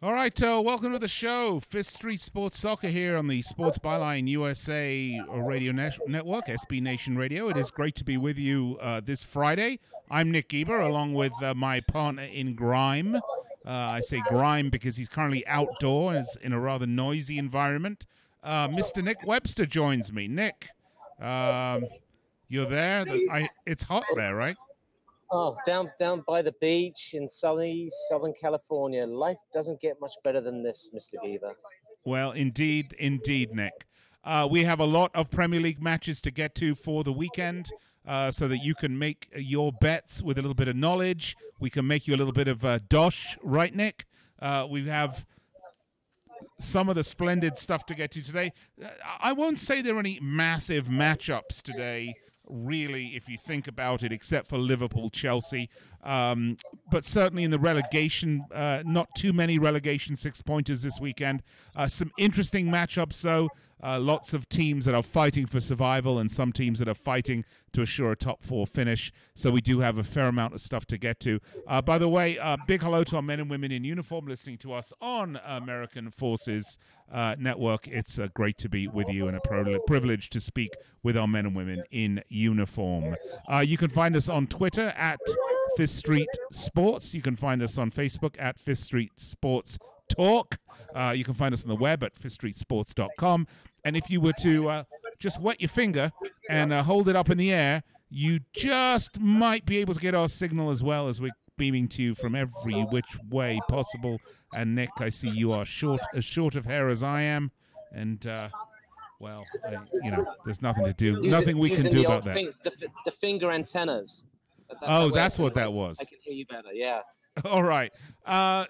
All right, welcome to the show. Fifth Street Sports Soccer here on the Sports Byline USA Radio Network, SB Nation Radio. It is great to be with you this Friday. I'm Nick Geber, along with my partner in grime. I say grime because he's currently outdoor and is in a rather noisy environment. Mr. Nick Webster joins me. Nick, you're there? It's hot there, right? Oh, down by the beach in sunny Southern California. Life doesn't get much better than this, Mr. Geber. Well, indeed, Nick. We have a lot of Premier League matches to get to for the weekend, so that you can make your bets with a little bit of knowledge. We can make you a little bit of dosh, right, Nick? We have some of the splendid stuff to get to today. I won't say there are any massive matchups today, really, if you think about it, except for Liverpool-Chelsea. But certainly in the relegation, not too many relegation six-pointers this weekend. Some interesting matchups, though. Lots of teams that are fighting for survival and some teams that are fighting to assure a top four finish. So we do have a fair amount of stuff to get to. By the way, big hello to our men and women in uniform listening to us on American Forces Network. It's great to be with you and a privilege to speak with our men and women in uniform. You can find us on Twitter at Fifth Street Sports. You can find us on Facebook at Fifth Street Sports Talk. You can find us on the web at fifthstreetsports.com. And if you were to just wet your finger and hold it up in the air, you just might be able to get our signal as well, as we're beaming to you from every which way possible. And Nick, I see you are as short of hair as I am. And, well, there's nothing to do. Nothing we can do about that. The finger antennas. That's what that was. I can hear you better, yeah. All right.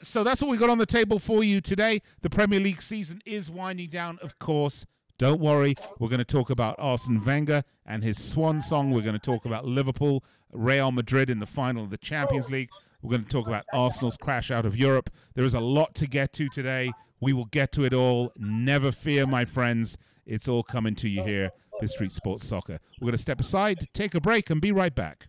So that's what we got on the table for you today. The Premier League season is winding down, of course. Don't worry. We're going to talk about Arsene Wenger and his swan song. We're going to talk about Liverpool, Real Madrid in the final of the Champions League. We're going to talk about Arsenal's crash out of Europe. There is a lot to get to today. We will get to it all. Never fear, my friends. It's all coming to you here, Fifth Street Sports Soccer. We're going to step aside, take a break, and be right back.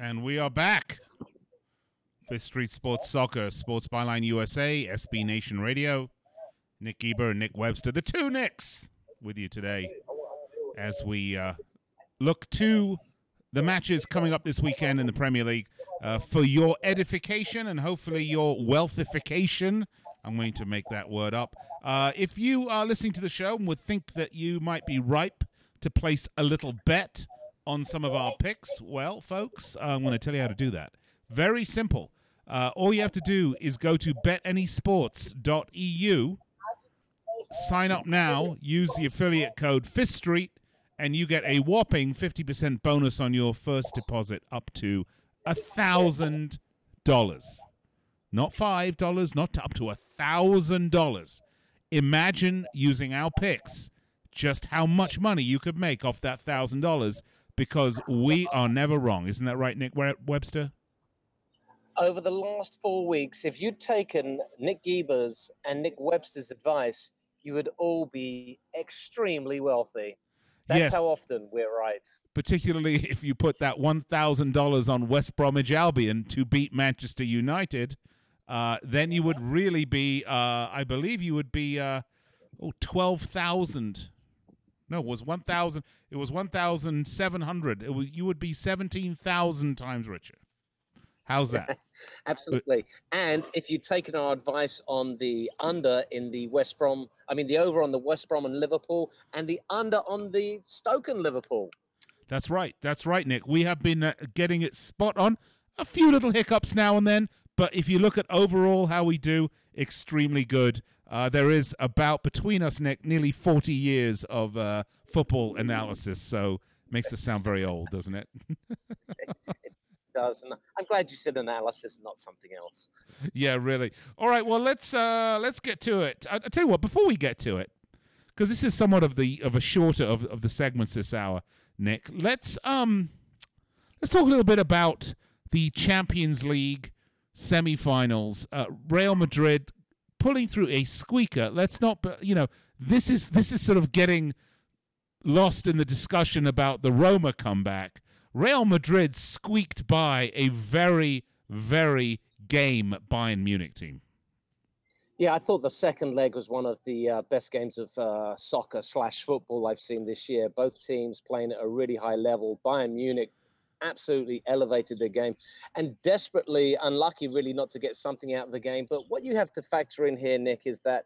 And we are back. Fifth Street Sports Soccer, Sports Byline USA, SB Nation Radio. Nick Geber and Nick Webster, the two Nicks, with you today as we look to the matches coming up this weekend in the Premier League for your edification and hopefully your wealthification. I'm going to make that word up. If you are listening to the show and would think that you might be ripe to place a little bet on some of our picks, well, folks, I'm going to tell you how to do that. Very simple. All you have to do is go to betanyesports.eu, sign up now, use the affiliate code Fifth Street, and you get a whopping 50% bonus on your first deposit up to $1,000. Not $5, not up to $1,000. Imagine using our picks, just how much money you could make off that $1,000, because we are never wrong. Isn't that right, Nick Webster? Over the last 4 weeks, if you'd taken Nick Geber's and Nick Webster's advice, you would all be extremely wealthy. That's how often we're right. Particularly if you put that $1,000 on West Bromwich Albion to beat Manchester United, then you would really be, I believe you would be, 12,000. No, it was 1,000. It was 1,700. You would be 17,000 times richer. How's that? Absolutely. And if you'd taken our advice on the under in the West Brom, the over on the West Brom and Liverpool, and the under on the Stoke and Liverpool. That's right. That's right, Nick. We have been getting it spot on. A few little hiccups now and then, but if you look at overall how we do, extremely good. There is about, between us, Nick, nearly 40 years of football analysis, so makes us sound very old, doesn't it? Does, and I'm glad you said analysis, not something else. Yeah, really. All right, well, let's get to it. I tell you what, before we get to it, because this is somewhat of a shorter of the segments this hour, Nick. Let's talk a little bit about the Champions League semifinals. Real Madrid pulling through a squeaker. Let's not, this is sort of getting lost in the discussion about the Roma comeback. Real Madrid squeaked by a very, very game Bayern Munich team. Yeah, I thought the second leg was one of the best games of soccer/football I've seen this year. Both teams playing at a really high level. Bayern Munich absolutely elevated their game and desperately unlucky really not to get something out of the game. But what you have to factor in here, Nick, is that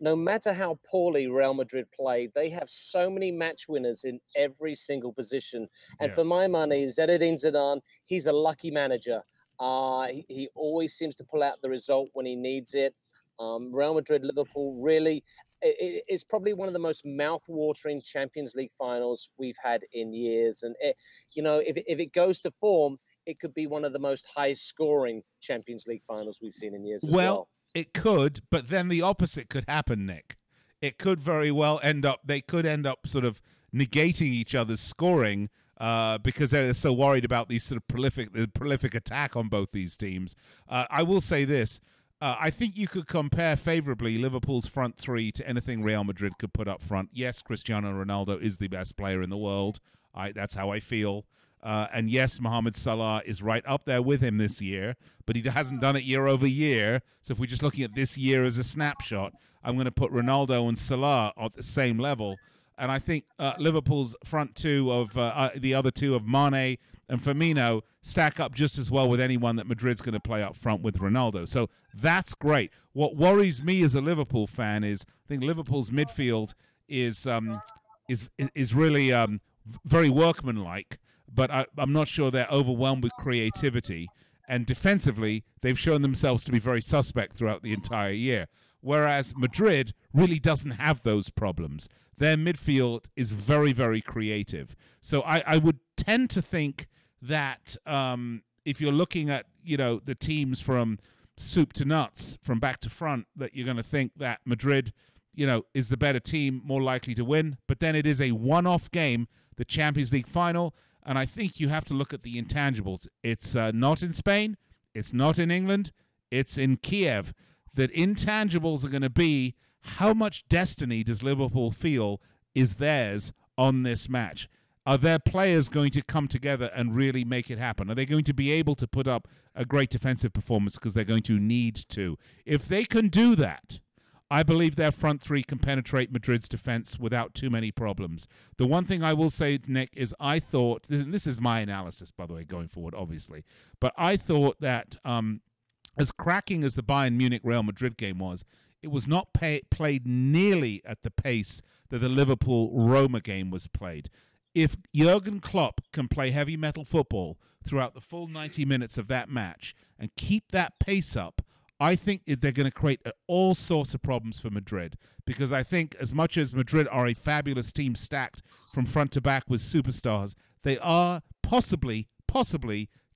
no matter how poorly Real Madrid played, they have so many match winners in every single position. And for my money, Zinedine Zidane, he's a lucky manager. He always seems to pull out the result when he needs it. Real Madrid, Liverpool, really, it's probably one of the most mouth-watering Champions League finals we've had in years. And, if it goes to form, it could be one of the most high-scoring Champions League finals we've seen in years as well. It could, but then the opposite could happen, Nick. It could very well they could end up sort of negating each other's scoring because they're so worried about these sort of prolific attack on both these teams. I will say this. I think you could compare favorably Liverpool's front three to anything Real Madrid could put up front. Yes, Cristiano Ronaldo is the best player in the world. That's how I feel. And yes, Mohamed Salah is right up there with him this year, but he hasn't done it year over year. So if we're just looking at this year as a snapshot, I'm going to put Ronaldo and Salah at the same level. And I think Liverpool's front two of the other two of Mane and Firmino stack up just as well with anyone that Madrid's going to play up front with Ronaldo. So that's great. What worries me as a Liverpool fan is I think Liverpool's midfield is really very workmanlike. But I'm not sure they're overwhelmed with creativity. And defensively, they've shown themselves to be very suspect throughout the entire year. Whereas Madrid really doesn't have those problems. Their midfield is very, very creative. So I would tend to think that if you're looking at, the teams from soup to nuts, from back to front, that you're going to think that Madrid, is the better team, more likely to win. But then it is a one-off game, the Champions League final. And I think you have to look at the intangibles. It's not in Spain. It's not in England. It's in Kiev. That intangibles are going to be how much destiny does Liverpool feel is theirs on this match. are their players going to come together and really make it happen? Are they going to be able to put up a great defensive performance because they're going to need to? If they can do that, I believe their front three can penetrate Madrid's defense without too many problems. The one thing I will say, Nick, is I thought, this is my analysis, by the way, going forward, obviously, but I thought that as cracking as the Bayern Munich-Real Madrid game was, it was not played nearly at the pace that the Liverpool-Roma game was played. If Jurgen Klopp can play heavy metal football throughout the full 90 minutes of that match and keep that pace up, I think they're going to create all sorts of problems for Madrid, because I think as much as Madrid are a fabulous team stacked from front to back with superstars, they are possibly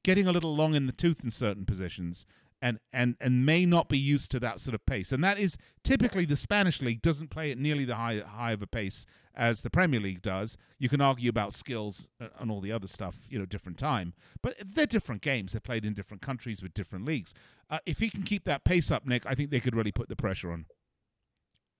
getting a little long in the tooth in certain positions and may not be used to that sort of pace. And that is typically the Spanish league doesn't play at nearly the high of a pace as the Premier League does. You can argue about skills and all the other stuff, different time. But they're different games. They're played in different countries with different leagues. If he can keep that pace up, Nick, I think they could really put the pressure on.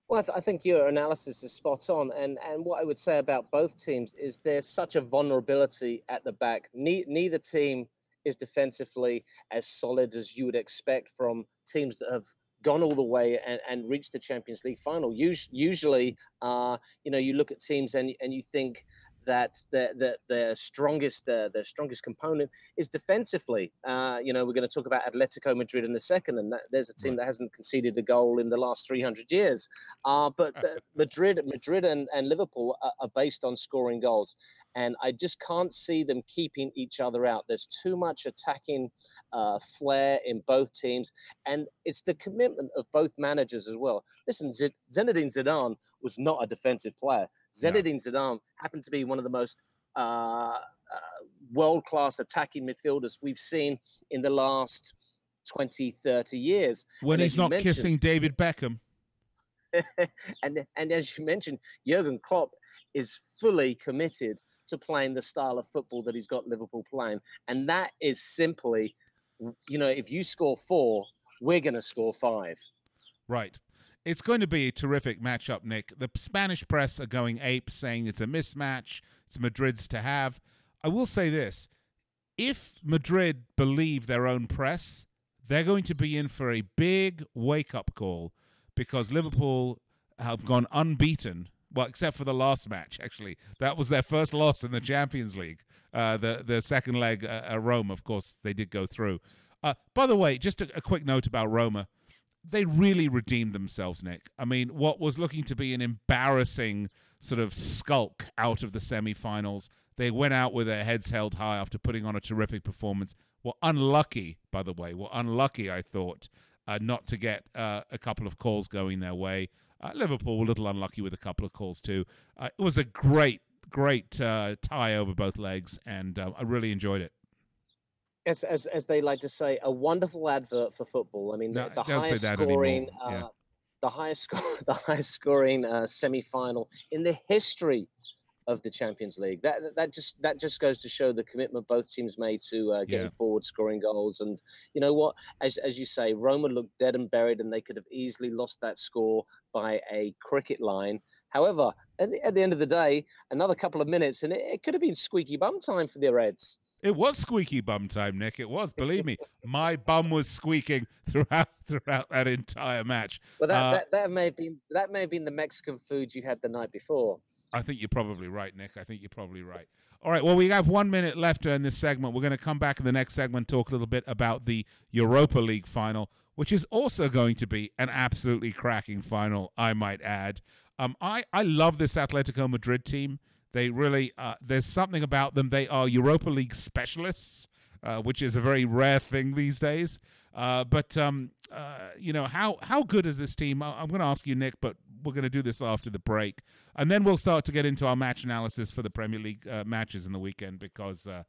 Well, I think your analysis is spot on. And what I would say about both teams is there's such a vulnerability at the back. Neither team is defensively as solid as you would expect from teams that have gone all the way and reached the Champions League final. Usually, you look at teams and you think that their strongest component is defensively. We're going to talk about Atletico Madrid in a second, and there's a team that hasn't conceded a goal in the last 300 years. But Madrid and Liverpool are based on scoring goals, and I just can't see them keeping each other out. There's too much attacking flair in both teams, and it's the commitment of both managers as well. Listen, Zinedine Zidane was not a defensive player. Zinedine Zidane happened to be one of the most world-class attacking midfielders we've seen in the last 20, 30 years. When he's not kissing David Beckham. and as you mentioned, Jurgen Klopp is fully committed to playing the style of football that he's got Liverpool playing. And that is simply, if you score 4, we're going to score 5. Right. It's going to be a terrific matchup, Nick. The Spanish press are going ape, saying it's a mismatch. It's Madrid's to have. I will say this. If Madrid believe their own press, they're going to be in for a big wake-up call, because Liverpool have gone unbeaten. Well, except for the last match, actually. That was their first loss in the Champions League. The second leg, Roma, of course, they did go through. By the way, just a quick note about Roma. They really redeemed themselves, Nick. I mean, what was looking to be an embarrassing sort of skulk out of the semi-finals, they went out with their heads held high after putting on a terrific performance. Were unlucky, by the way. Were unlucky, I thought, not to get a couple of calls going their way. Liverpool were a little unlucky with a couple of calls too. It was a great tie over both legs, and I really enjoyed it. As they like to say, a wonderful advert for football. I mean, the highest scoring semi-final in the history of the Champions League. That just goes to show the commitment both teams made to getting forward, scoring goals. And you know what? As you say, Roma looked dead and buried, and they could have easily lost that score by a cricket line. However, at the end of the day, another couple of minutes, and it could have been squeaky bum time for the Reds. It was squeaky bum time, Nick. It was. Believe me, my bum was squeaking throughout that entire match. Well, that may have been the Mexican food you had the night before. I think you're probably right, Nick. I think you're probably right. All right, well, we have 1 minute left in this segment. We're going to come back in the next segment, talk a little bit about the Europa League final, which is also going to be an absolutely cracking final, I might add. I love this Atletico Madrid team. They really, there's something about them. They are Europa League specialists, which is a very rare thing these days. But how good is this team? I'm going to ask you, Nick, but we're going to do this after the break. And then we'll start to get into our match analysis for the Premier League matches in the weekend, because the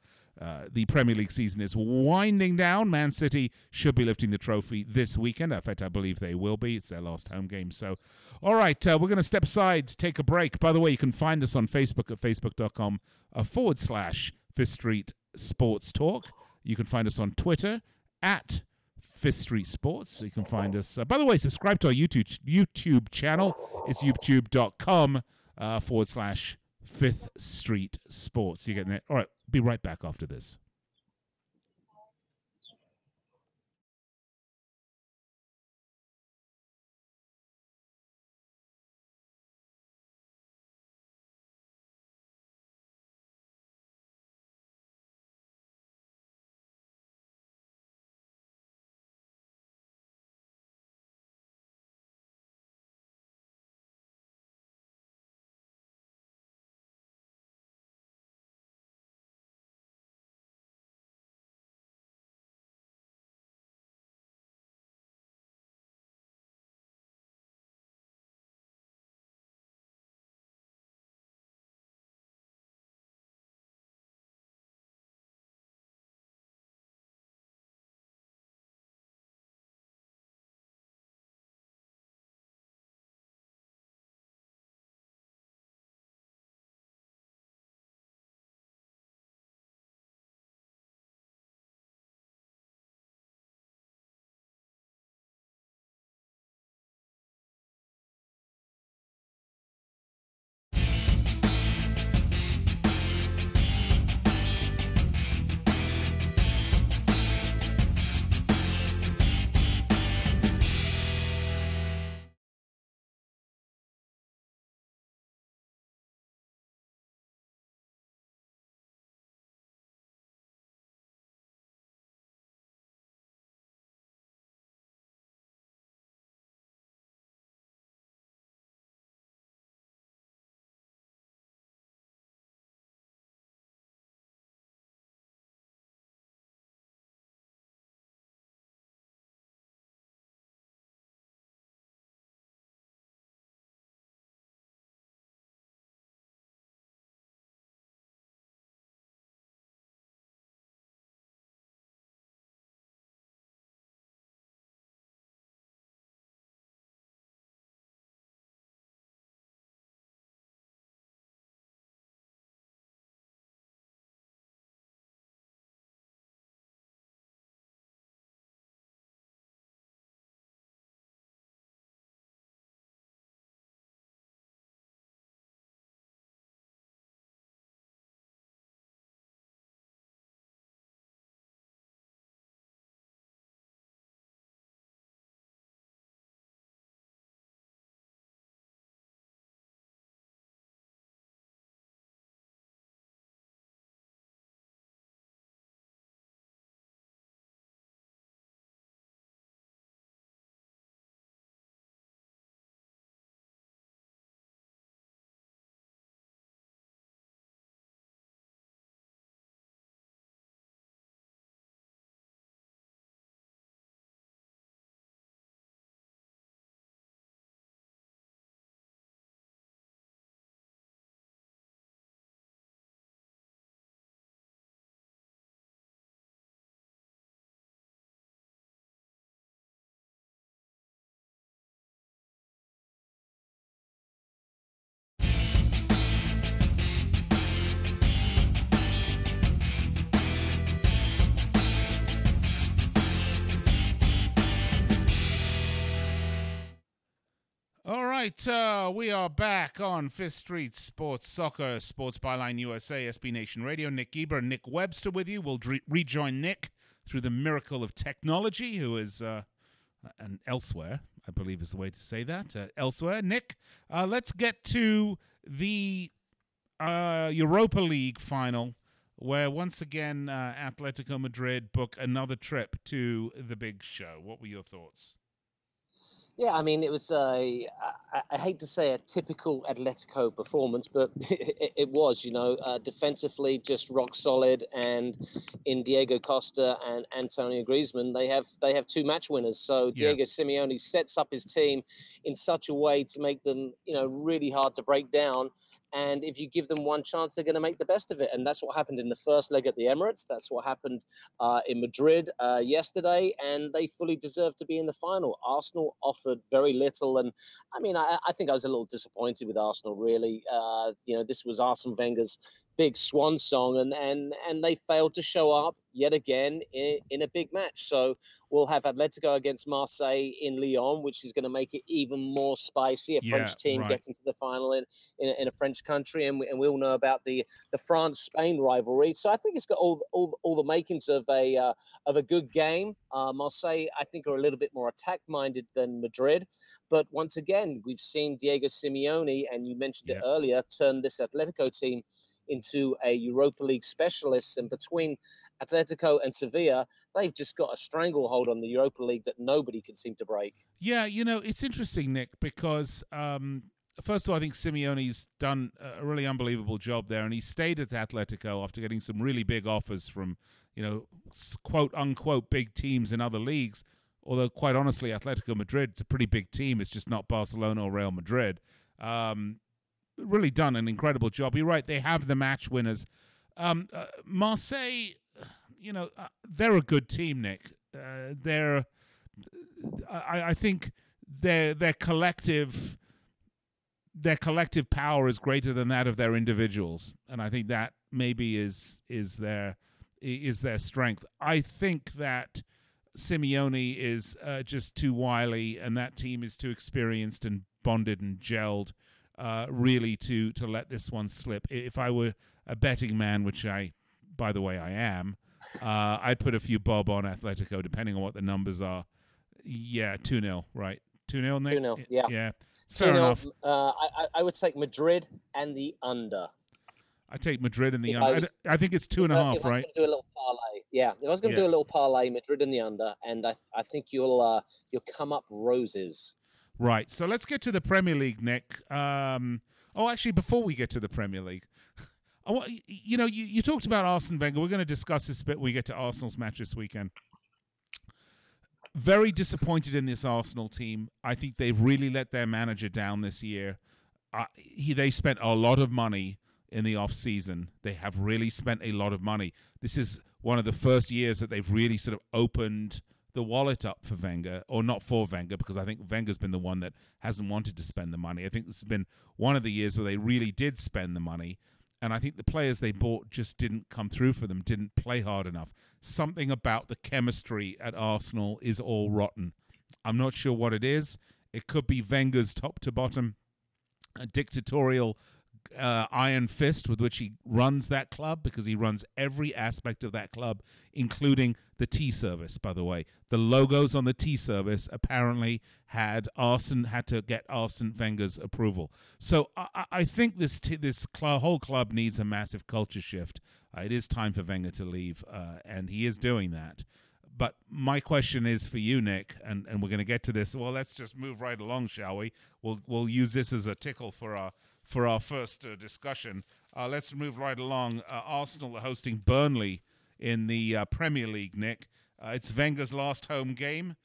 Premier League season is winding down. Man City should be lifting the trophy this weekend. In fact, I believe they will be. It's their last home game. So, all right, we're going to step aside, take a break. By the way, you can find us on Facebook at facebook.com/Fifth Street Sports Talk. You can find us on Twitter at Fifth Street Sports. So you can find us. By the way, subscribe to our YouTube channel. It's youtube.com/Fifth Fifth Street Sports. You're getting it. All right, be right back after this. All right, we are back on Fifth Street Sports Soccer, Sports Byline USA, SB Nation Radio. Nick Geber and Nick Webster with you. We'll rejoin Nick through the miracle of technology, who is and elsewhere, I believe is the way to say that. Elsewhere, Nick, let's get to the Europa League final, where once again Atletico Madrid book another trip to the big show. What were your thoughts? Yeah, I mean, it was I hate to say a typical Atletico performance, but it was, defensively just rock solid, and in Diego Costa and Antonio Griezmann, they have two match winners. So Diego Simeone sets up his team in such a way to make them, really hard to break down. And if you give them one chance, they're going to make the best of it. And that's what happened in the first leg at the Emirates. That's what happened in Madrid yesterday. And they fully deserve to be in the final. Arsenal offered very little. And I mean, I think I was a little disappointed with Arsenal, really. This was Arsene Wenger's big swan song, and they failed to show up yet again in a big match. So we'll have Atletico against Marseille in Lyon, which is going to make it even more spicy. A Yeah, French team right. gets into the final in a French country, and we all know about the France-Spain rivalry. So I think it's got all the makings of a good game. Marseille, I think, are a little bit more attack-minded than Madrid. But once again, we've seen Diego Simeone, and you mentioned it Yeah. earlier, turn this Atletico team into a Europa League specialist. And between Atletico and Sevilla, they've just got a stranglehold on the Europa League that nobody can seem to break. Yeah, it's interesting, Nick, because first of all, I think Simeone's done a really unbelievable job there, and he stayed at Atletico after getting some really big offers from, quote unquote, big teams in other leagues. Although, quite honestly, Atletico Madrid, it's a pretty big team. It's just not Barcelona or Real Madrid. Really done an incredible job. You're right; they have the match winners. Marseille, they're a good team, Nick. I think their collective power is greater than that of their individuals, and I think that maybe is their strength. I think that Simeone is just too wily, and that team is too experienced and bonded and gelled, really to let this one slip. If I were a betting man, which by the way, I am, I'd put a few bob on Atletico, depending on what the numbers are. Yeah, 2-0, right? 2-0, Nick? 2-0, yeah. Yeah, fair 2-0, enough. I would take Madrid and the under. I take Madrid and the If under. I think it's 2.5, if I was right? going to do a little parlay, yeah. If I was going to Yeah. do a little parlay, Madrid and the under, and I think you'll come up roses. Right. So let's get to the Premier League, Nick. Actually, before we get to the Premier League, you talked about Arsene Wenger. We're going to discuss this a bit when we get to Arsenal's match this weekend. Very disappointed in this Arsenal team. I think they've really let their manager down this year. They spent a lot of money in the off-season. They have really spent a lot of money. This is one of the first years that they've really sort of opened the wallet up for Wenger, or not for Wenger, because I think Wenger's been the one that hasn't wanted to spend the money. I think this has been one of the years where they really did spend the money, and I think the players they bought just didn't come through for them, didn't play hard enough. Something about the chemistry at Arsenal is all rotten. I'm not sure what it is. It could be Wenger's top to bottom dictatorial iron fist with which he runs that club, because he runs every aspect of that club, including the tea service, by the way. The logos on the tea service apparently had to get Arsene Wenger's approval. So I think this whole club needs a massive culture shift. It is time for Wenger to leave, and he is doing that. But my question is for you, Nick, and we're going to get to this. Well, let's just move right along, shall we? We'll use this as a tickle for our first discussion. Let's move right along. Arsenal are hosting Burnley in the Premier League, Nick. It's Wenger's last home game.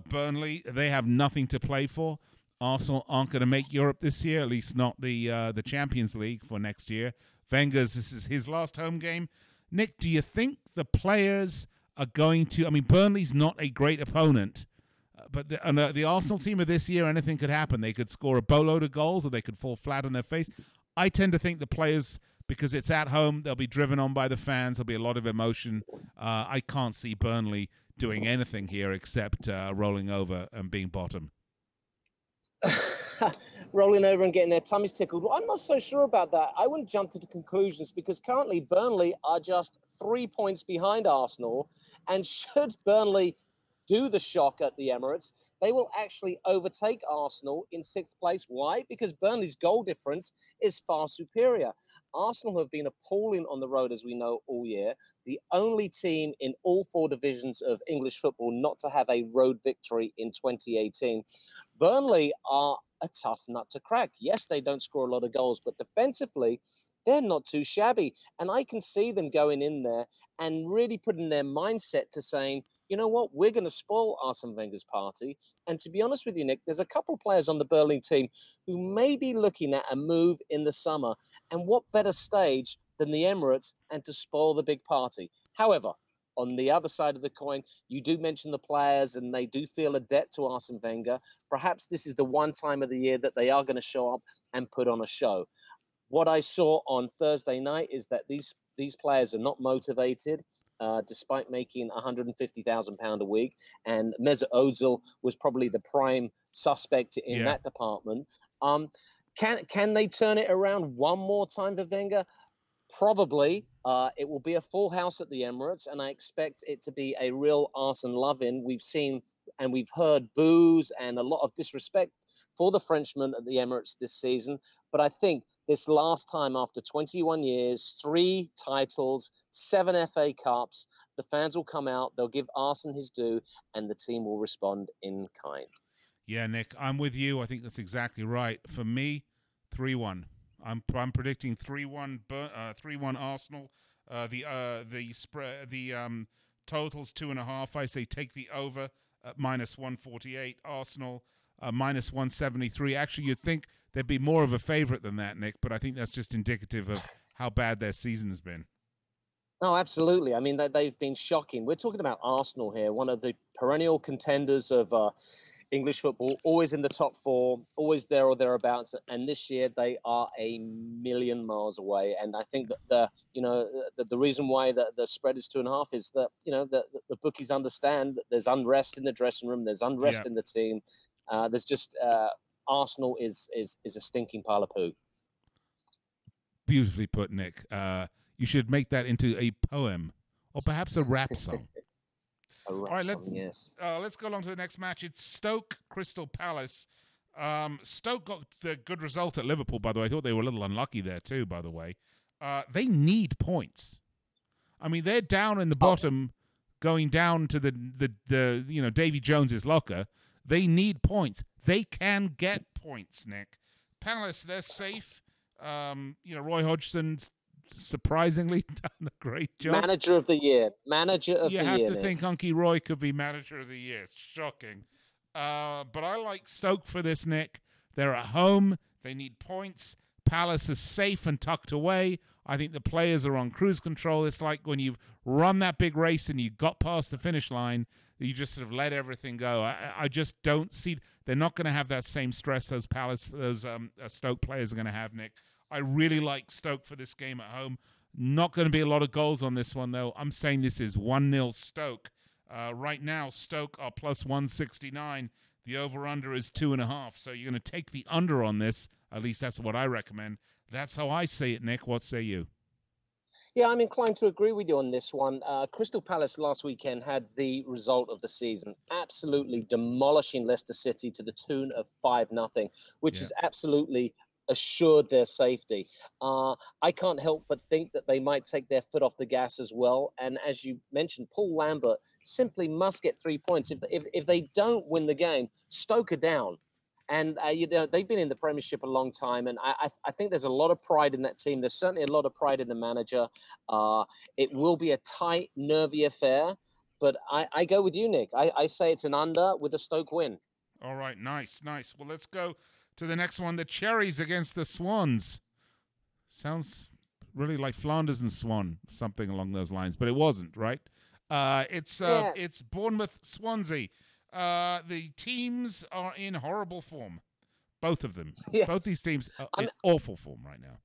Burnley, they have nothing to play for. Arsenal aren't going to make Europe this year, at least not the Champions League for next year. This is his last home game. Nick, do you think the players are going to... I mean, Burnley's not a great opponent, but the Arsenal team of this year, anything could happen. They could score a boatload of goals, or they could fall flat on their face. I tend to think the players, because it's at home, they'll be driven on by the fans. There'll be a lot of emotion. I can't see Burnley doing anything here except rolling over and being bottom. Rolling over and getting their tummies tickled. Well, I'm not so sure about that. I wouldn't jump to the conclusions, because currently Burnley are just 3 points behind Arsenal. And should Burnley do the shock at the Emirates, they will actually overtake Arsenal in 6th place. Why? Because Burnley's goal difference is far superior. Arsenal have been appalling on the road, as we know, all year. The only team in all 4 divisions of English football not to have a road victory in 2018. Burnley are a tough nut to crack. Yes, they don't score a lot of goals, but defensively, they're not too shabby. And I can see them going in there and really putting their mindset to saying, you know what, we're going to spoil Arsene Wenger's party. And to be honest with you, Nick, there's a couple of players on the Burnley team who may be looking at a move in the summer. And what better stage than the Emirates and to spoil the big party? However, on the other side of the coin, you do mention the players and they do feel a debt to Arsene Wenger. Perhaps this is the one time of the year that they are going to show up and put on a show. What I saw on Thursday night is that these players are not motivated. Despite making £150,000 a week, and Mesut Ozil was probably the prime suspect in that department. Can they turn it around one more time for Wenger? Probably. It will be a full house at the Emirates, and I expect it to be a real arson loving. We've seen and we've heard boos and a lot of disrespect for the Frenchman at the Emirates this season. But I think this last time, after 21 years, 3 titles, 7 FA Cups, the fans will come out, they'll give Arsene his due, and the team will respond in kind. Yeah, Nick, I'm with you. I think that's exactly right. For me, 3-1. I'm predicting 3-1 3-1 Arsenal. The spread totals 2.5. I say take the over at -148. Arsenal -173. Actually, you'd think there'd be more of a favorite than that, Nick, but I think that's just indicative of how bad their season has been. Oh, absolutely. I mean, they've been shocking. We're talking about Arsenal here, one of the perennial contenders of English football, always in the top 4, always there or thereabouts. And this year they are a million miles away. And I think that the reason why the spread is 2.5 is that the bookies understand that there's unrest in the dressing room, there's unrest in the team. There's just Arsenal is a stinking pile of poo. Beautifully put, Nick. You should make that into a poem or perhaps a rap song. All right, let's go along to the next match. It's Stoke Crystal Palace. Stoke got the good result at Liverpool, by the way. I thought they were a little unlucky there too, by the way. They need points. I mean, they're down in the bottom, going down to the Davy Jones's locker. They need points. They can get points, Nick. Palace, they're safe. Roy Hodgson's surprisingly done a great job. Manager of the year. You have to think Hunky Roy could be manager of the year. It's shocking. But I like Stoke for this, Nick. They're at home. They need points. Palace is safe and tucked away. I think the players are on cruise control. It's like when you've run that big race and you got past the finish line, you just sort of let everything go. I just don't see they're not going to have that same stress those Stoke players are going to have, Nick. I really like Stoke for this game at home. Not going to be a lot of goals on this one, though. I'm saying this is 1-0 Stoke. Right now, Stoke are +169. The over-under is 2.5. So you're going to take the under on this. At least that's what I recommend. That's how I say it, Nick. What say you? Yeah, I'm inclined to agree with you on this one. Crystal Palace last weekend had the result of the season, absolutely demolishing Leicester City to the tune of 5-0, which is absolutely assured their safety. I can't help but think that they might take their foot off the gas as well. And as you mentioned, Paul Lambert simply must get 3 points. If they don't win the game, Stoke are down. And they've been in the Premiership a long time, and I think there's a lot of pride in that team. There's certainly a lot of pride in the manager. It will be a tight, nervy affair, but I go with you, Nick. I say it's an under with a Stoke win. All right, nice. Well, let's go to the next one. The Cherries against the Swans. Sounds really like Flanders and Swan, something along those lines, but it wasn't, right? It's Bournemouth-Swansea. The teams are in horrible form. Both of them. Yeah. Both these teams are in awful form right now.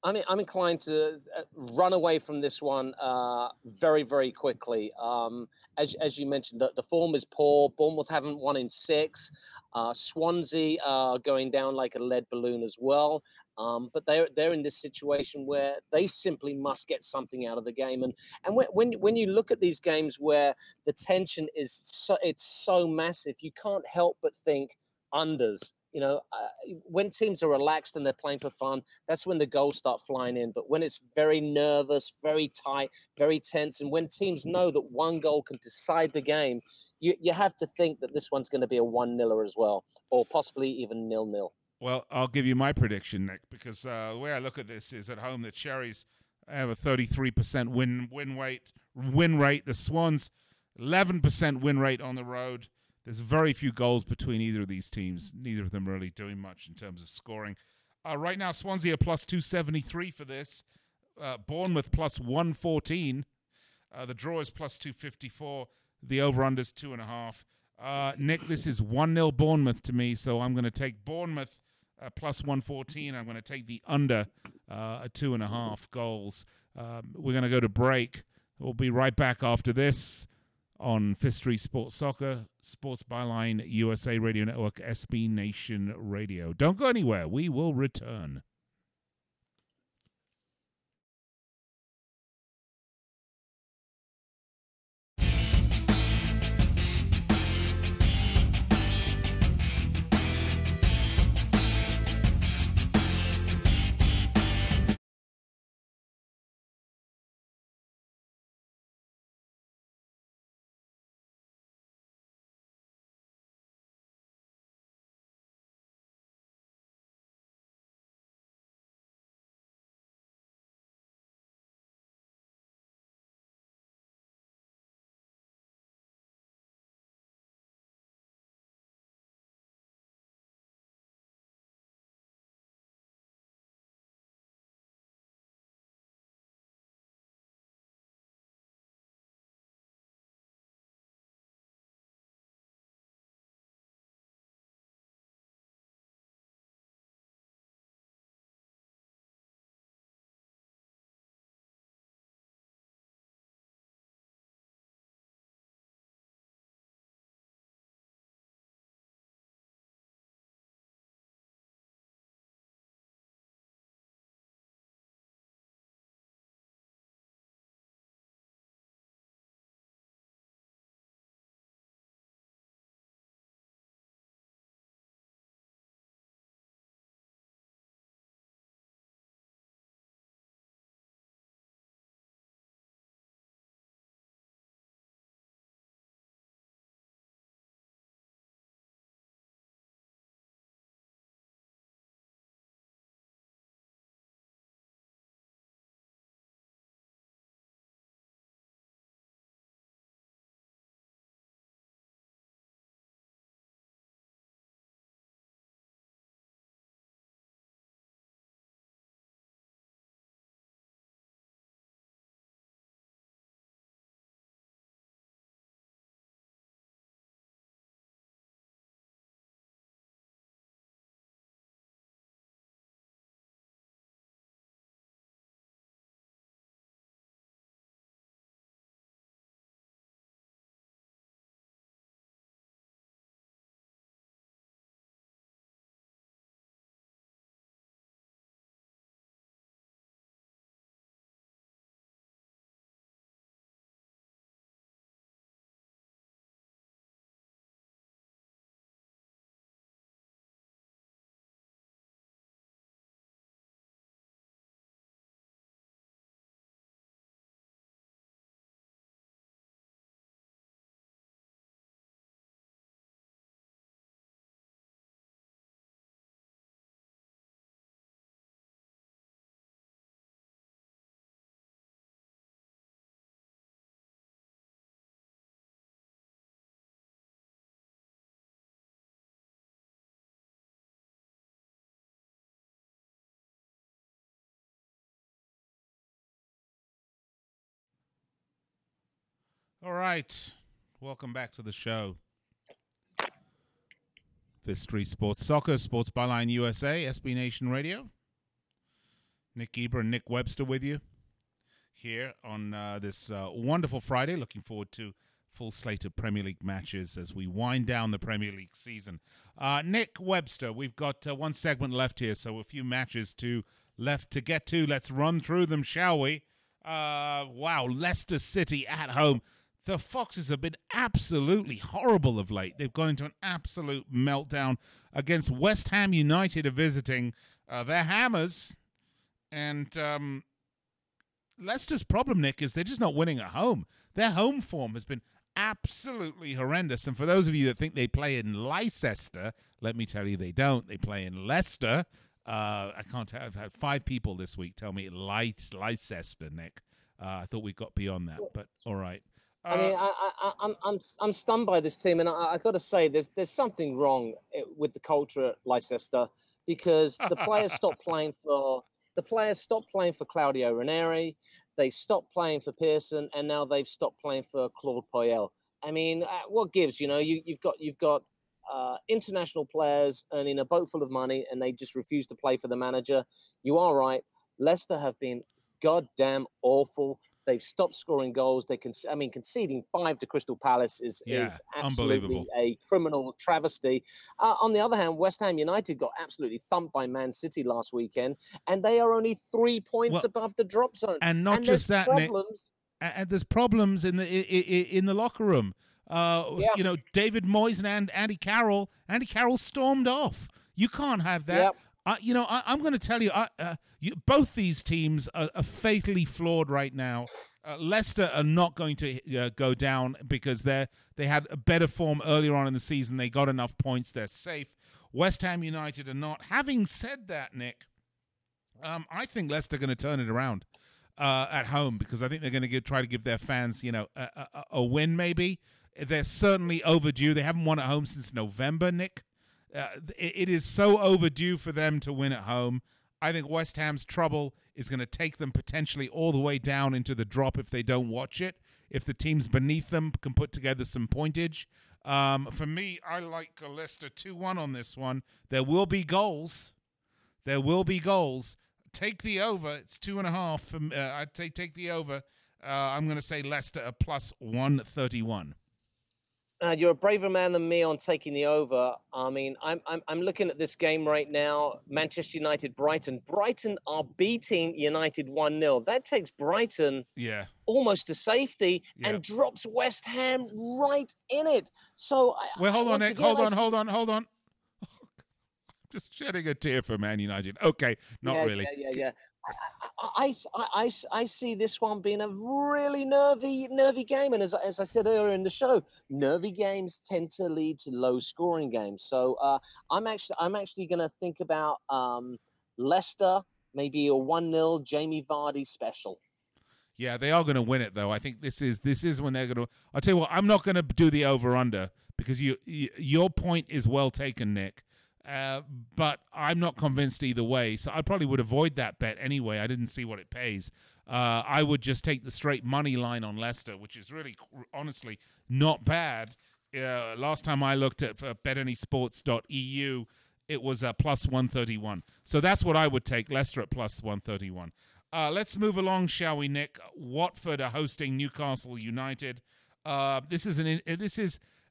I'm inclined to run away from this one very, very quickly. As you mentioned, the form is poor. Bournemouth haven't won in 6. Swansea are going down like a lead balloon as well. But they're in this situation where they simply must get something out of the game. And when you look at these games where the tension is so massive, you can't help but think unders. When teams are relaxed and they're playing for fun, that's when the goals start flying in. But when it's very nervous, very tight, very tense, and when teams know that one goal can decide the game, you have to think that this one's going to be a 1-0 as well, or possibly even 0-0. Well, I'll give you my prediction, Nick, because the way I look at this is at home the Cherries have a 33% win rate. The Swans, 11% win rate on the road. There's very few goals between either of these teams. Neither of them really doing much in terms of scoring. Right now, Swansea are +273 for this. Bournemouth +114. The draw is +254. The over-under is 2.5. Nick, this is 1-0 Bournemouth to me, so I'm going to take Bournemouth plus 114. I'm going to take the under 2.5 goals. We're going to go to break. We'll be right back after this on Fifth Street Sports Soccer, Sports Byline USA Radio Network, SB Nation Radio. Don't go anywhere. We will return. All right. Welcome back to the show. Fifth Street Sports Soccer, Sports Byline USA, SB Nation Radio. Nick Geber and Nick Webster with you here on this wonderful Friday. Looking forward to full slate of Premier League matches as we wind down the Premier League season. Nick Webster, we've got one segment left here, so a few matches left to get to. Let's run through them, shall we? Wow, Leicester City at home. The Foxes have been absolutely horrible of late. They've gone into an absolute meltdown against West Ham United, visiting their Hammers. And Leicester's problem, Nick, is they're just not winning at home. Their home form has been absolutely horrendous. And for those of you that think they play in Leicester, let me tell you they don't. They play in Leicester. I can't tell. I've had 5 people this week tell me Leicester, Nick. I thought we got beyond that, but all right. I mean, I'm stunned by this team, and I got to say, there's something wrong with the culture at Leicester, because the players stopped playing for Claudio Ranieri, they stopped playing for Pearson, and now they've stopped playing for Claude Puel. I mean, what gives? You know, you've got international players earning a boat full of money, and they just refuse to play for the manager. You are right. Leicester have been goddamn awful. They've stopped scoring goals. Conceding 5 to Crystal Palace is absolutely unbelievable. a criminal travesty. On the other hand, West Ham United got absolutely thumped by Man City last weekend, and they are only 3 points above the drop zone. And not just that, problems. Nick. And there's problems in the locker room. You know, David Moyes and Andy Carroll. Andy Carroll stormed off. You can't have that. You know, I'm going to tell you, both these teams are fatally flawed right now. Leicester are not going to go down because they had a better form earlier on in the season. They got enough points. They're safe. West Ham United are not. Having said that, Nick, I think Leicester are going to turn it around at home because I think they're going to try to give their fans, you know, a win maybe. They're certainly overdue. They haven't won at home since November, Nick. It is so overdue for them to win at home. I think West Ham's trouble is going to take them potentially all the way down into the drop if they don't watch it. If the teams beneath them can put together some pointage. For me, I like Leicester 2-1 on this one. There will be goals. There will be goals. Take the over. It's 2.5. I'd take the over. I'm going to say Leicester a plus 131. You're a braver man than me on taking the over. I mean, I'm looking at this game right now. Manchester United, Brighton. Brighton are beating United 1-0. That takes Brighton almost to safety and drops West Ham right in it. So, hold on, Nick. Hold on. Just shedding a tear for Man United. Okay, not really. Yeah. I see this one being a really nervy game, and as I said earlier in the show, nervy games tend to lead to low scoring games. So I'm actually going to think about Leicester, maybe a 1-0 Jamie Vardy special. Yeah, they are going to win it though. I think this is when they're going to. I'll tell you what, I'm not going to do the over under because your point is well taken, Nick. But I'm not convinced either way, so I probably would avoid that bet anyway. I didn't see what it pays. I would just take the straight money line on Leicester, which is really, honestly, not bad. Last time I looked at betanysports.eu, it was plus 131. So that's what I would take, Leicester at plus 131. Let's move along, shall we, Nick? Watford are hosting Newcastle United. This is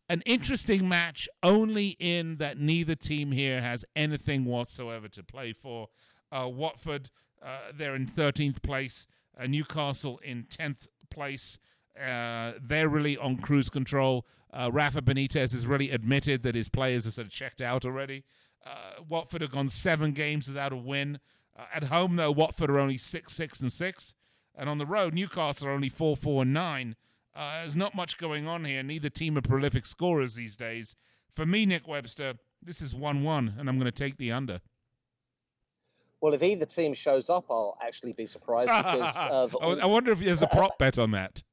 an interesting match only in that neither team here has anything whatsoever to play for. Watford, they're in 13th place. Newcastle in 10th place. They're really on cruise control. Rafa Benitez has really admitted that his players are sort of checked out already. Watford have gone 7 games without a win. At home, though, Watford are only 6-6-6. And on the road, Newcastle are only 4-4-9. There's not much going on here. Neither team are prolific scorers these days. For me, Nick Webster, this is 1-1, and I'm going to take the under. Well, if either team shows up, I'll actually be surprised because I wonder if there's a prop bet on that.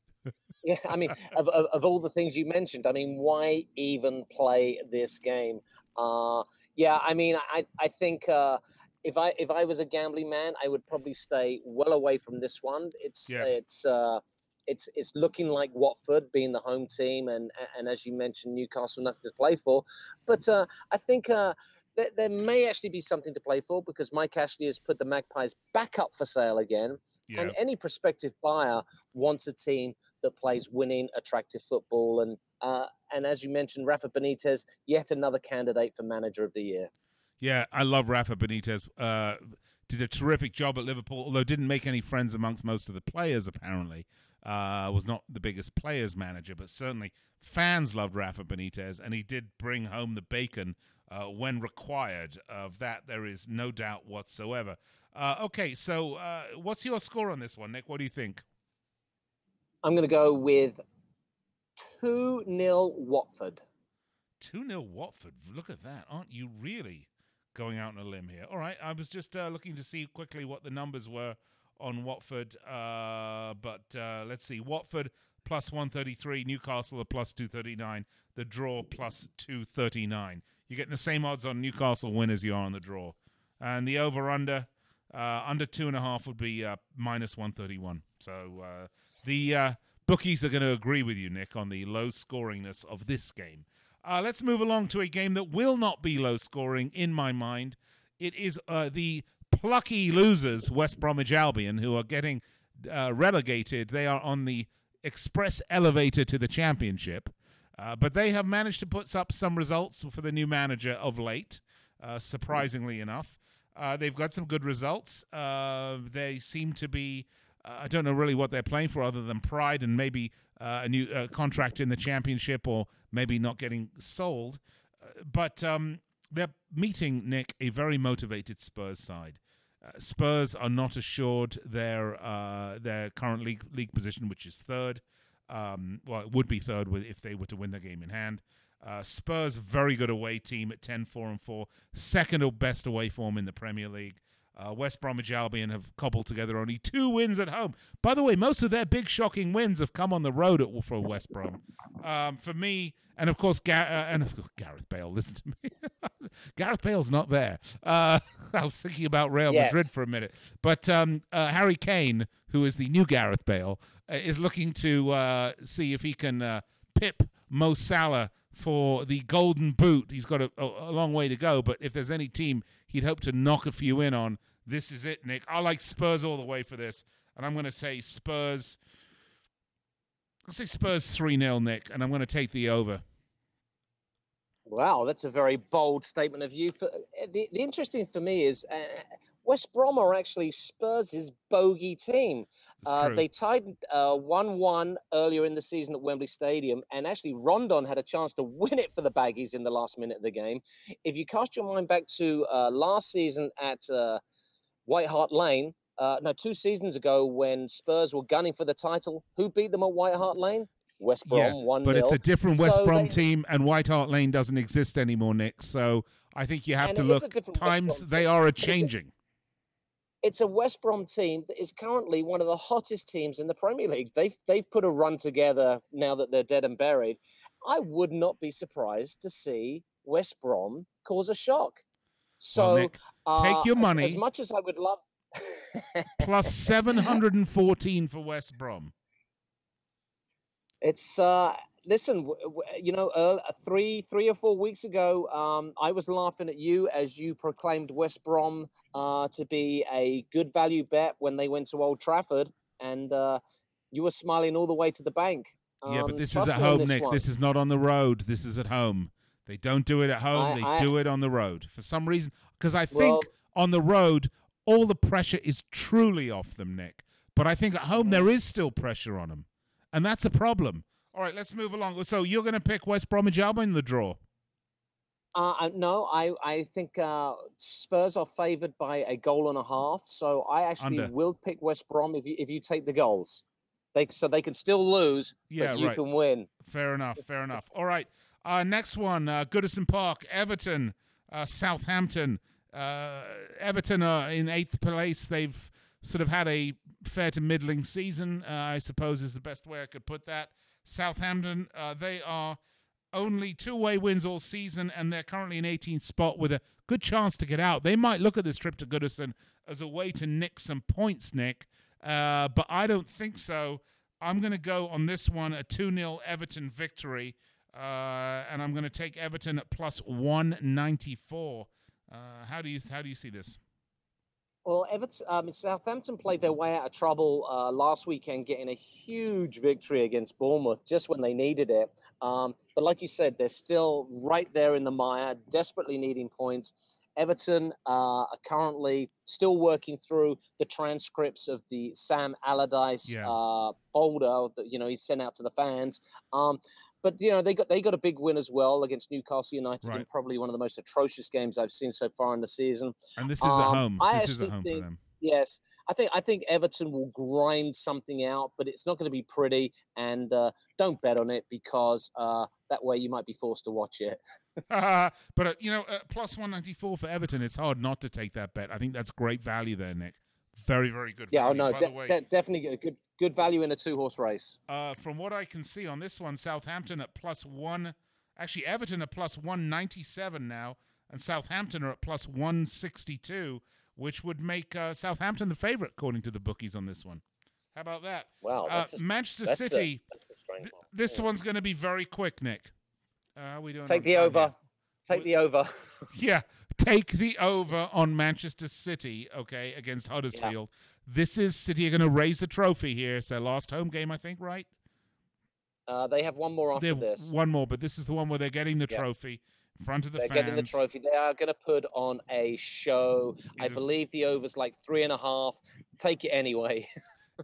Yeah, I mean, of all the things you mentioned, I mean, why even play this game? Yeah, I mean, I think if I was a gambling man, I would probably stay well away from this one. It's looking like Watford being the home team, and as you mentioned, Newcastle nothing to play for. But I think there may actually be something to play for because Mike Ashley has put the Magpies back up for sale again. Yeah. And any prospective buyer wants a team that plays winning, attractive football. And as you mentioned, Rafa Benitez, yet another candidate for Manager of the Year. Yeah, I love Rafa Benitez. Did a terrific job at Liverpool, although didn't make any friends amongst most of the players, apparently. Was not the biggest players manager, but certainly fans loved Rafa Benitez, and he did bring home the bacon when required. Of that, there is no doubt whatsoever. Okay, so what's your score on this one, Nick? What do you think? I'm going to go with 2-0 Watford. 2-0 Watford. Look at that. Aren't you really going out on a limb here? All right, I was just looking to see quickly what the numbers were on Watford, but let's see. Watford plus 133, Newcastle a plus 239, the draw plus 239. You're getting the same odds on Newcastle win as you are on the draw. And the over-under, under 2.5 would be minus 131. So the bookies are going to agree with you, Nick, on the low scoringness of this game. Let's move along to a game that will not be low scoring in my mind. It is the plucky losers, West Bromwich Albion, who are getting relegated. They are on the express elevator to the championship. But they have managed to put up some results for the new manager of late, surprisingly enough. They've got some good results. They seem to be, I don't know really what they're playing for other than pride and maybe a new contract in the championship or maybe not getting sold. But they're meeting, Nick, a very motivated Spurs side. Spurs are not assured their current league position, which is third. Well, it would be third if they were to win the game in hand. Spurs, very good away team at 10-4-4, second or best away form in the Premier League. West Bromwich Albion have cobbled together only 2 wins at home. By the way, most of their big shocking wins have come on the road for West Brom. For me, and of course, Gareth Bale. Listen to me, Gareth Bale's not there. I was thinking about Real Madrid for a minute, but Harry Kane, who is the new Gareth Bale, is looking to see if he can pip Mo Salah for the Golden Boot. He's got a long way to go, but if there's any team he'd hope to knock a few in on, this is it, Nick. I like Spurs all the way for this, and I'm going to say Spurs. I'll say Spurs 3-0, Nick, and I'm going to take the over. Wow, that's a very bold statement of you. The interesting for me is West Brom are actually Spurs' bogey team. They tied 1-1 earlier in the season at Wembley Stadium, and actually Rondon had a chance to win it for the Baggies in the last minute of the game. If you cast your mind back to last season at White Hart Lane, 2 seasons ago when Spurs were gunning for the title, who beat them at White Hart Lane? West Brom, 1-0. But it's a different West Brom team, and White Hart Lane doesn't exist anymore, Nick. So I think you have to look. Times they are changing. It's a West Brom team that is currently one of the hottest teams in the Premier League. They've put a run together now that they're dead and buried. I would not be surprised to see West Brom cause a shock. So, well, Nick, take your money. As much as I would love, plus 714 for West Brom. It's listen, you know, 3 or 4 weeks ago, I was laughing at you as you proclaimed West Brom to be a good value bet when they went to Old Trafford, and you were smiling all the way to the bank. Yeah, but this is at home, Nick. This is not on the road. This is at home. They don't do it at home. They do it on the road for some reason. Because I think on the road, all the pressure is truly off them, Nick. But I think at home there is still pressure on them. And that's a problem. All right, let's move along. So you're going to pick West Bromwich Albion in the draw? No, I think Spurs are favoured by a goal and a half. So I actually will pick West Brom if you take the goals. So they can still lose, but you can win. Fair enough, fair enough. All right, next one, Goodison Park, Everton, Southampton. Everton are in 8th place. They've sort of had a fair to middling season, I suppose is the best way I could put that. Southampton, they are only 2 away wins all season, and they're currently in 18th spot with a good chance to get out. They might look at this trip to Goodison as a way to nick some points, Nick, but I don't think so. I'm going to go on this one, a 2-0 Everton victory, and I'm going to take Everton at plus 194. How do you see this? Well, Southampton played their way out of trouble last weekend, getting a huge victory against Bournemouth just when they needed it. But like you said, they're still right there in the mire, desperately needing points. Everton are currently still working through the transcripts of the Sam Allardyce folder that he sent out to the fans. But they got a big win as well against Newcastle United in probably one of the most atrocious games I've seen so far in the season. And this is at home. This is at home for them. Yes, I think Everton will grind something out, but it's not going to be pretty. And don't bet on it because that way you might be forced to watch it. But plus 194 for Everton. It's hard not to take that bet. I think that's great value there, Nick. Very, very good value. Yeah, no, definitely a good value in a 2-horse race. From what I can see on this one, Southampton at plus 1. Actually, Everton at plus 197 now, and Southampton are at plus 162, which would make Southampton the favorite according to the bookies on this one. How about that? Wow. Manchester City. This one's going to be very quick, Nick. How are we doing Take on the time here? over. Take the over. Yeah, take the over on Manchester City, okay, against Yeah. Huddersfield. This is City are going to raise the trophy here. It's their last home game, I think, right? They have one more They after have this. one more, but this is the one where they're getting the Yeah. trophy in front of the They're getting the fans. trophy. They are going to put on a show. I It is believe the over's like 3.5. Take it anyway.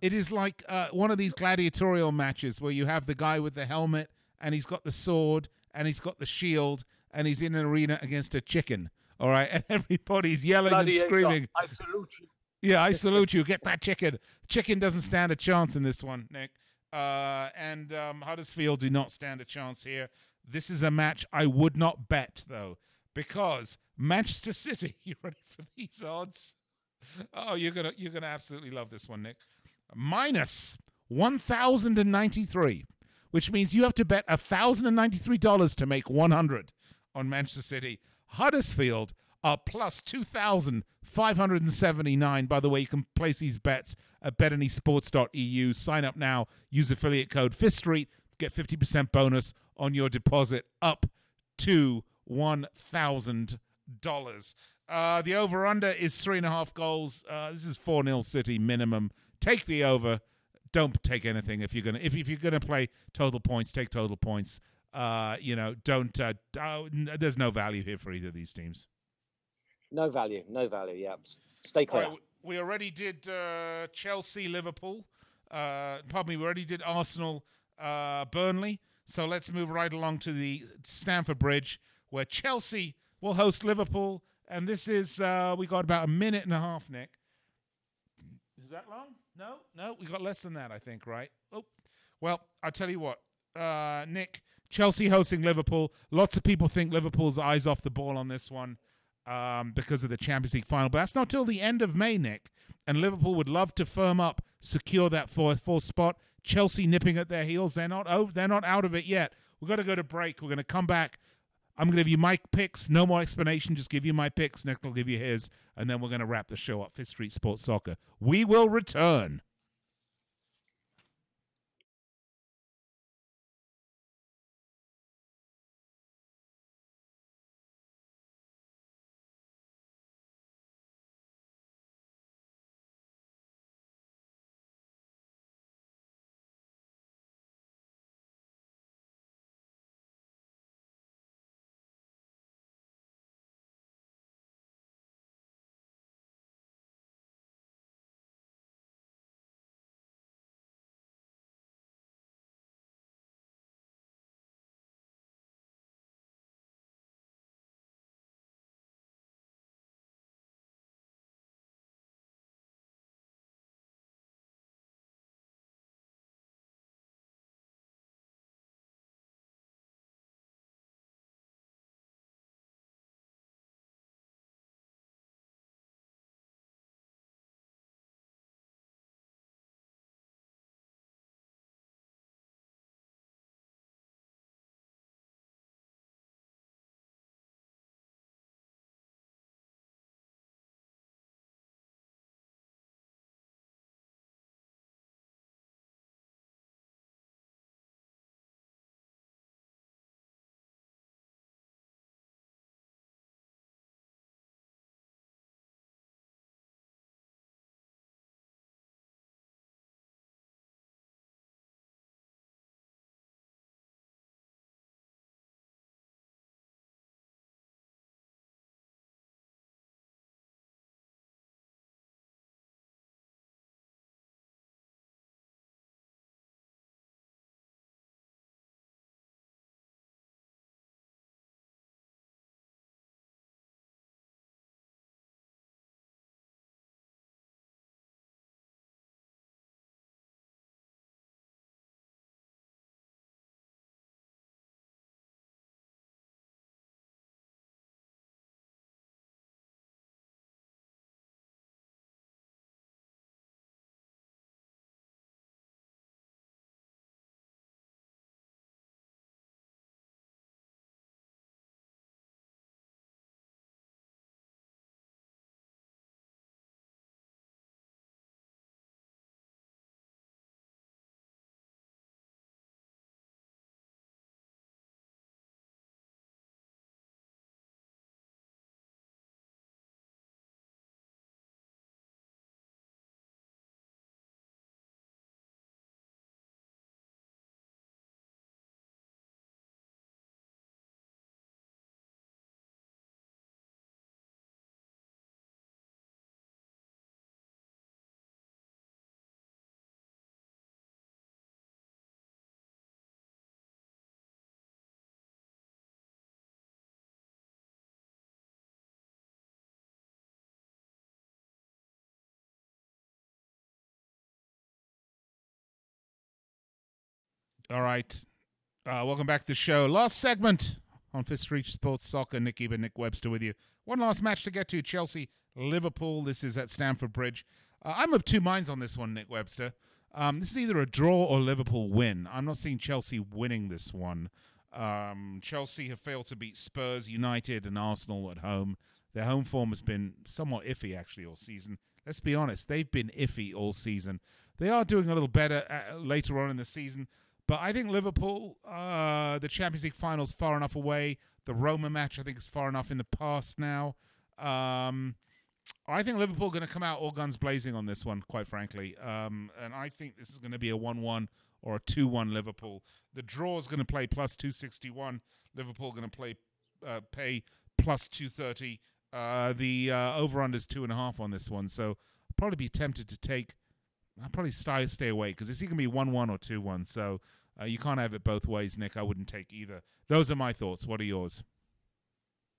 it is like one of these gladiatorial matches where you have the guy with the helmet and he's got the sword and he's got the shield and he's in an arena against a chicken. All right, and everybody's yelling and screaming. I salute you. Yeah, I salute you. Get that chicken. Chicken doesn't stand a chance in this one, Nick. And Huddersfield do not stand a chance here. This is a match I would not bet, though, because Manchester City. You ready for these odds? Oh, you're gonna absolutely love this one, Nick. Minus 1,093, which means you have to bet $1,093 to make 100 on Manchester City. Huddersfield are plus 2,579. By the way, you can place these bets at betanysports.eu. Sign up now. Use affiliate code Fifth Street. Get 50% bonus on your deposit up to $1,000. The over-under is 3.5 goals. This is 4-0 City minimum. Take the over. Don't take anything if you're gonna play total points. Take total points. Don't. There's no value here for either of these teams. No value. No value. Yeah. Stay clear. All right, we already did Chelsea, Liverpool. Pardon me. We already did Arsenal, Burnley. So let's move right along to the Stamford Bridge, where Chelsea will host Liverpool. And this is we got about a minute and a half, Nick. Is that long? No, we got less than that, I think, right? Oh, well, I'll tell you what, Nick, Chelsea hosting Liverpool. Lots of people think Liverpool's eyes off the ball on this one because of the Champions League final. But that's not till the end of May, Nick. And Liverpool would love to firm up, secure that fourth spot. Chelsea nipping at their heels. They're not out of it yet. We've got to go to break. We're going to come back. I'm going to give you my picks. No more explanation. Just give you my picks. Nick will give you his. And then we're going to wrap the show up. Fifth Street Sports Soccer. We will return. All right. Welcome back to the show. Last segment on Fifth Street Sports Soccer. Nick Geber, Nick Webster with you. One last match to get to. Chelsea, Liverpool. This is at Stamford Bridge. I'm of two minds on this one, Nick Webster. This is either a draw or Liverpool win. I'm not seeing Chelsea winning this one. Chelsea have failed to beat Spurs, United, and Arsenal at home. Their home form has been somewhat iffy, actually, all season. Let's be honest, they've been iffy all season. They are doing a little better later on in the season, but I think Liverpool, the Champions League final's far enough away. The Roma match, I think, is far enough in the past now. I think Liverpool are going to come out all guns blazing on this one, quite frankly. And I think this is going to be a 1-1 or a 2-1 Liverpool. The draw is going to play plus 261. Liverpool going to pay plus 230. The over-under is 2.5 on this one. So I'll probably be tempted to take. I'll probably stay away because it's either going to be 1-1 or 2-1. So you can't have it both ways, Nick. I wouldn't take either. Those are my thoughts. What are yours?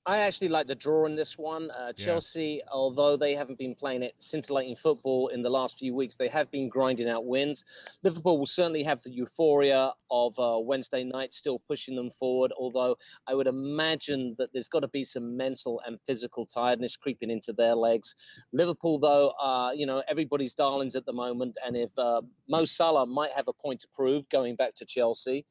I actually like the draw in this one. Chelsea, although they haven't been playing it scintillating football in the last few weeks, they have been grinding out wins. Liverpool will certainly have the euphoria of Wednesday night still pushing them forward, although I would imagine that there's got to be some mental and physical tiredness creeping into their legs. Liverpool, though, everybody's darlings at the moment, and if Mo Salah might have a point to prove going back to Chelsea,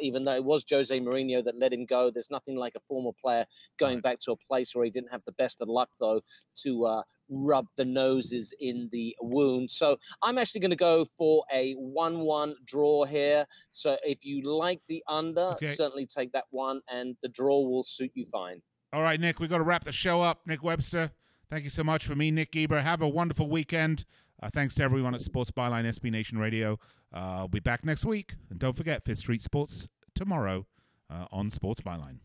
even though it was Jose Mourinho that let him go, there's nothing like a former player going back to a place where he didn't have the best of luck, though, to rub the noses in the wound. So I'm actually going to go for a 1-1 draw here. So if you like the under, certainly take that one, and the draw will suit you fine. All right, Nick, we've got to wrap the show up. Nick Webster, thank you so much for me, Nick Geber. Have a wonderful weekend. Thanks to everyone at Sports Byline SB Nation Radio. I'll be back next week. And don't forget, Fifth Street Sports tomorrow on Sports Byline.